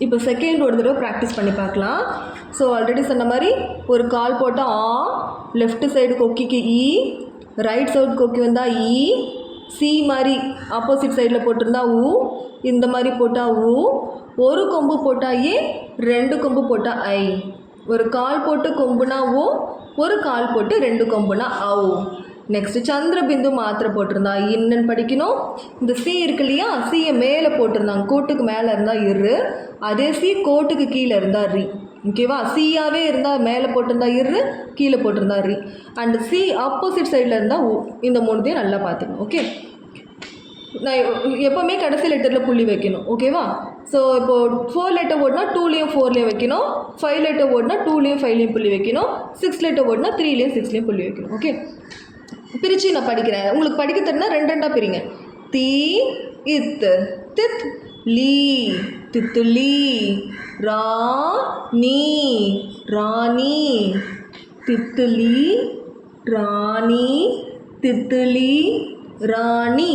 இப்போ செகண்ட் ஒரு தடவை ப்ராக்டிஸ் பண்ணி பார்க்கலாம். ஸோ ஆல்ரெடி சொன்ன மாதிரி ஒரு கால் போட்டால் ஆ, லெஃப்ட் சைடு கொக்கிக்கு இ, ரைட் சைடு கொக்கி வந்தால் இ, சி மாதிரி ஆப்போசிட் சைடில் போட்டிருந்தா உ, இந்த மாதிரி போட்டால் உ, ஒரு கொம்பு போட்டால் ஏ, ரெண்டு கொம்பு போட்டால் ஐ. ஒரு கால் போட்டு கொம்புனா ஓ, ஒரு கால் போட்டு ரெண்டு கொம்புனா ஔ. நெக்ஸ்ட்டு சந்திரபிந்து மாத்திரை போட்டிருந்தா இன்னுன்னு படிக்கணும். இந்த சி இருக்கு இல்லையா, சியை மேலே போட்டிருந்தாங்க, கோட்டுக்கு மேலே இருந்தால் இரு, அதே சி கோட்டுக்கு கீழே இருந்தால் ரி. ஓகேவா? சியாவே இருந்தால் மேலே போட்டிருந்தா இரு, கீழே போட்டிருந்தா ரி. அண்ட் சி ஆப்போசிட் சைடில் இருந்தால் ஊ. இந்த மூணுத்தையும் நல்லா பார்த்துக்கணும். ஓகே, நான் எப்போவுமே கடைசி லெட்டரில் புள்ளி வைக்கணும். ஓகேவா? ஸோ இப்போது 4 லெட்டர் ஓடுனா 2லேயும் 4லேயும் வைக்கணும், 5 லெட்டர் ஓடுனா 2லேயும் 5லேயும் புள்ளி வைக்கணும், 6 லெட்டர் ஓடுனா 3லேயும் 6லேயும் புள்ளி வைக்கணும். ஓகே, பிரித்து நான் படிக்கிறேன். உங்களுக்கு படிக்க தரனா ரெண்டு ரெண்டாக பிரிங்க. தி இத் தித் லீ தித்துலி, ரா நீ ராணி, தித்துலி ராணி, தித்துலி ராணி,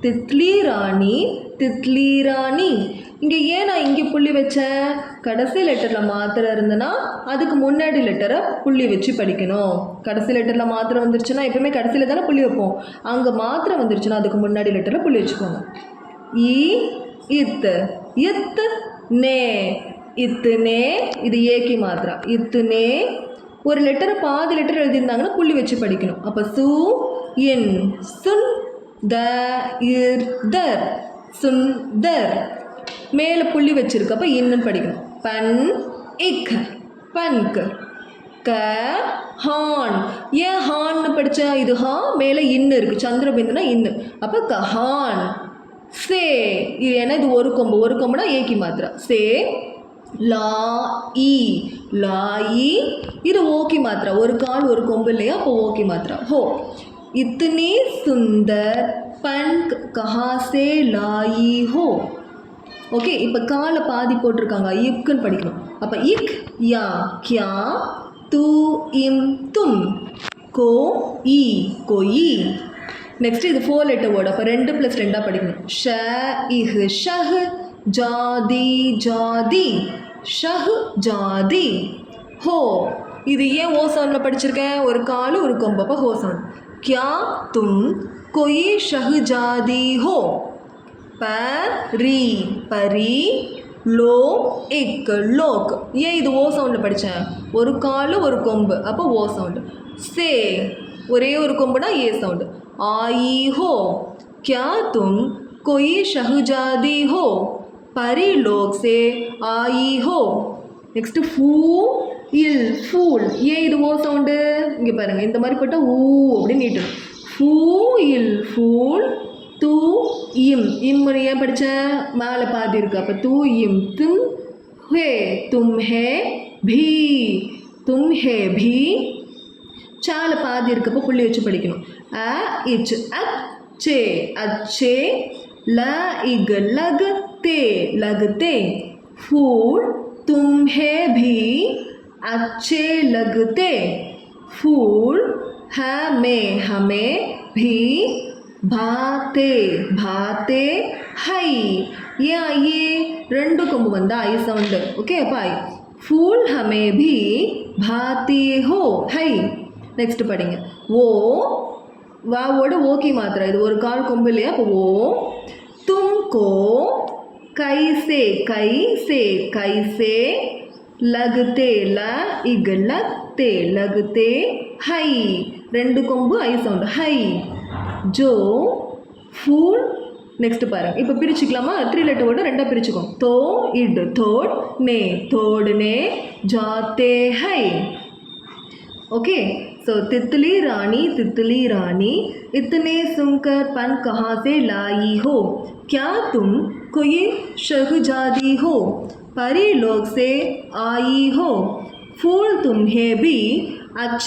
தித்லி ராணி, தித்லி ராணி. இங்கே ஏன் நான் இங்கே புள்ளி வச்சேன்? கடைசி லெட்டரில் மாத்திரை இருந்ததுன்னா அதுக்கு முன்னாடி லெட்டரை புள்ளி வச்சு படிக்கணும். கடைசி லெட்டரில் மாத்திரை வந்துருச்சுன்னா எப்பவுமே கடைசியில் தானே புள்ளி வைப்போம். அங்கே மாத்திரை வந்துருச்சுன்னா அதுக்கு முன்னாடி லெட்டரில் புள்ளி வச்சுக்கோங்க. இ இத் இத் நே, இத்துனே, இது ஏக்கி மாத்திரா, இத்துனே. ஒரு லெட்டரை பாதி லெட்டர் எழுதியிருந்தாங்கன்னா புள்ளி வச்சு படிக்கணும். அப்போ சு இன் சுன், த இர் தர், சுந்தர். மேலே புள்ளி வச்சிருக்கு, அப்போ இன்னுன்னு படிக்கணும். பன் இக் பன்க், க ஹான். ஏன் ஹான்னு படித்தா? இது ஹா, மேலே இன்னு இருக்குது, சந்திரபிந்துனா இன்னு, அப்போ கஹான். சே, இது ஏன்னா இது ஒரு கொம்பு, ஒரு கொம்புனா ஏக்கி மாத்திரா, சே. லா இ, லாயி, இது ஓகி மாத்திரா, ஒரு கால் ஒரு கொம்பு இல்லையா, அப்போ ஓகி மாத்திரா. ஹோ, இத்தனி சுந்தர் பன்க் கஹா சே லாயி ஹோ. ஓகே, இப்போ காலை பாதி போட்டிருக்காங்க, இக்குன்னு படிக்கணும். அப்போ இக் யா கியா, து இம் தும், கோ இ கோயி. நெக்ஸ்ட் இது 4 லெட்டர் வேர்டு, அப்போ 2 + 2 படிக்கணும். ஷ இஹ் ஷஹ், ஜாதி ஜாதி, ஷஹ் ஜாதி. ஹோ, இது ஏன் ஓ சவுண்டில் படிச்சிருக்கேன்? ஒரு கால் ஒரு கொம்பு, அப்போ ஹோ சவுண்ட். கியா தும் கோயி ஷஹ் ஜாதி ஹோ. பரி பரி, லோ இக் லோக். ஏன் இது ஓ சவுண்டில் படித்தேன்? ஒரு கால் ஒரு கொம்பு, அப்போ ஓ சவுண்டு. சே, ஒரே ஒரு கொம்புனா ஏ சவுண்டு. ஆயி ஹோ, क्या तुम कोई शहजादी हो, परी लोग से आई हो. நெக்ஸ்ட்டு ஃபூ இல் ஃபூல். ஏன் இது ஓ சவுண்டு? இங்கே பாருங்கள், இந்த மாதிரி போட்டால் ஊ அப்படின்னு நீட்டணும். ஃபூ இல் ஃபூல், தூ இம், இம்னு ஏன் படித்தேன்? மேலே பாதி இருக்குது, அப்போ தூ இம் தும் ஹே, தும் ஹே भी, தும் ஹே भी. சால பாதி இருக்கப்போ புள்ளி வச்சு படிக்கணும். அ இச் அச் சே, அச்சே. ல இக் லக் தே, லக்தே. फूल तुम्हें भी अच्छे लगते, फूल हमें हमें भी भाते भाते है. ये आइए ரெண்டு கொம்பு வந்தா ஐ சவுண்டு. ஓகே, அப்போ ஐ. फूल हमें भी भाती हो है. நெக்ஸ்ட் படிங்க. ஓ, வாவோட ஓகி மாத்திரை, இது ஒரு கால் கொம்பு இல்லையா, அப்போ ஓ. तुमको कैसे कैसे कैसे लगते, ल इग लगते लगते है, ரெண்டு கொம்பு ஐ சவுண்டு, है. जो फूल. நெக்ஸ்ட் பாருங்க, இப்போ பிரிச்சுக்கலாமா? 3 லெட்டர் வேர்டு ரெண்டாக பிரிச்சுக்கோம். தோ இட் தோட், நே தோடுனே, ஜாத்தே है. ओके, सो तितली रानी, इतने सुनकर पन कहाँ से लाई हो, क्या तुम कोई शहजादी हो, परी लोग से आई हो, फूल तुम्हें भी अच्छे